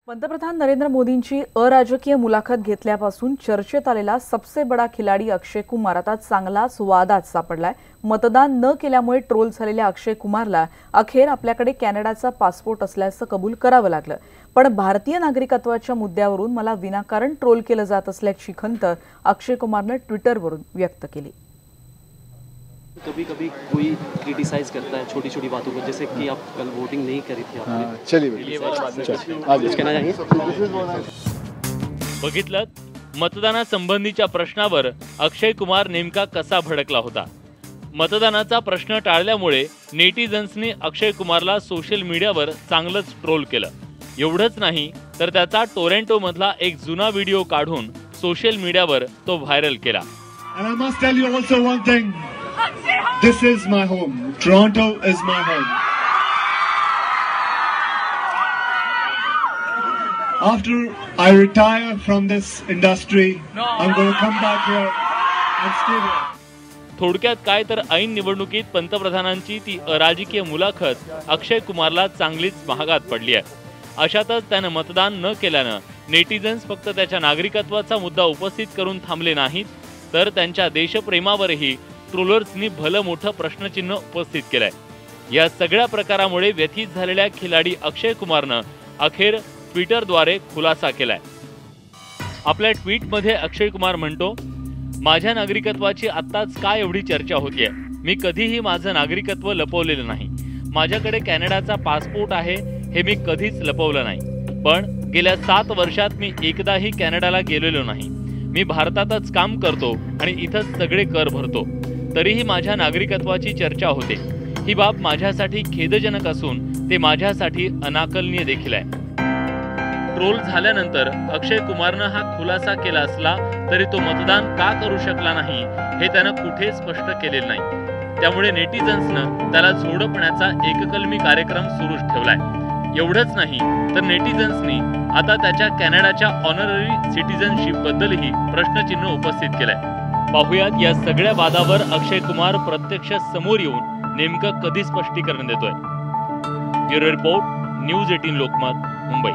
पंतप्रधान नरेंद्र मोदींची अराजकीय मुलाखत घेतल्यापासून चर्चेत आलेला सबसे बडा खिलाडी अक्षय कुमार आता चांगलाच वादात सापडलाय। मतदान न केल्यामुळे ट्रोल झालेल्या अक्षय कुमारला अखेर आपल्याकडे कॅनडाचा पासपोर्ट असल्याचं कबूल करावं लागलं। पण भारतीय नागरिकत्वाच्या मुद्द्यावरून मला विनाकारण ट्रोल केलं जात असल्याची खंत अक्षय कुमारने ट्विटरवरून व्यक्त केली। कभी कभी कोई क्रिटिसाइज करता है छोटी छोटी बातों को, जैसे कि आप कल वोटिंग नहीं करी थी आपने। चलिए बघितलं, मतदानासंबंधीच्या प्रश्नावर अक्षय कुमार नेमका कसा भडकला होता। मतदानाचा प्रश्न टाळल्यामुळे नेटिझन्सनी अक्षय कुमारला सोशल मीडियावर चांगलंच ट्रोल केलं। एवढंच नाही तर त्याचा टोरंटो मधला एक जुना व्हिडिओ काढून सोशल मीडियावर तो व्हायरल केला। And I must tell you also one thing. This is my home. Toronto is my home. After I retire from this industry, I'm going to come back here and stay here. थोडक्यात काय तर ऐन निवडणुकीत पंतप्रधानांची ती अराजकीय मुलाखत अक्षय कुमारला चांगलीच महागात पडली आहे। अशातच त्याने मतदान न केल्यानं नेटिझन्स फक्त त्याच्या नागरिकत्वाचा मुद्दा उपस्थित करून थांबले नाहीत, तर त्यांच्या देशप्रेमावरही ट्रोलर्सनी भलं मोठं प्रश्नचिन्ह उपस्थित केलंय। या सगळ्या प्रकारामुळे व्यथित झालेल्या खिलाडी अक्षय कुमारनं अखेर ट्विटरद्वारे खुलासा केलाय। आपल्या ट्विटमध्ये अक्षय कुमार म्हणतो, माझ्या नागरिकत्वाची आत्ताच काय एवढी चर्चा होतीये। मी कधीही माझं नागरिकत्व लपवलेलं नाही। माझ्याकडे कॅनडाचा पासपोर्ट आहे, हे मी कधीच लपवलं नाही। पण गेल्या 7 वर्षात मी एकदाही कॅनडाला गेलेलो नाही। मी भारतातच काम करतो आणि इथंच सगळे कर भरतो, तरीही माझ्या नागरिकत्वाची चर्चा होते। ही बाब माझ्यासाठी खेदजनक असून ते माझ्यासाठी अनाकलनीय देखील आहे। ट्रोल झाल्यानंतर अक्षय कुमारनं हा खुलासा केला असला तरी तो मतदान का करू शकला नाही हे त्यानं कुठे स्पष्ट केलेलं नाही। त्यामुळे नेटिझन्सनं त्याला झोडपण्याचा एककलमी कार्यक्रम सुरूच ठेवलाय। एवढंच नाही तर नेटिझन्सनी आता त्याच्या कॅनडाच्या ऑनररी सिटीजनशिप बद्दलही प्रश्नचिन्ह उपस्थित केलंय। पाहुयात या सगळ्या वादावर अक्षय कुमार प्रत्यक्ष समोर येऊन नेमकं कधी स्पष्टीकरण देतोय। Bureau report, news 18 Lokmat, Mumbai.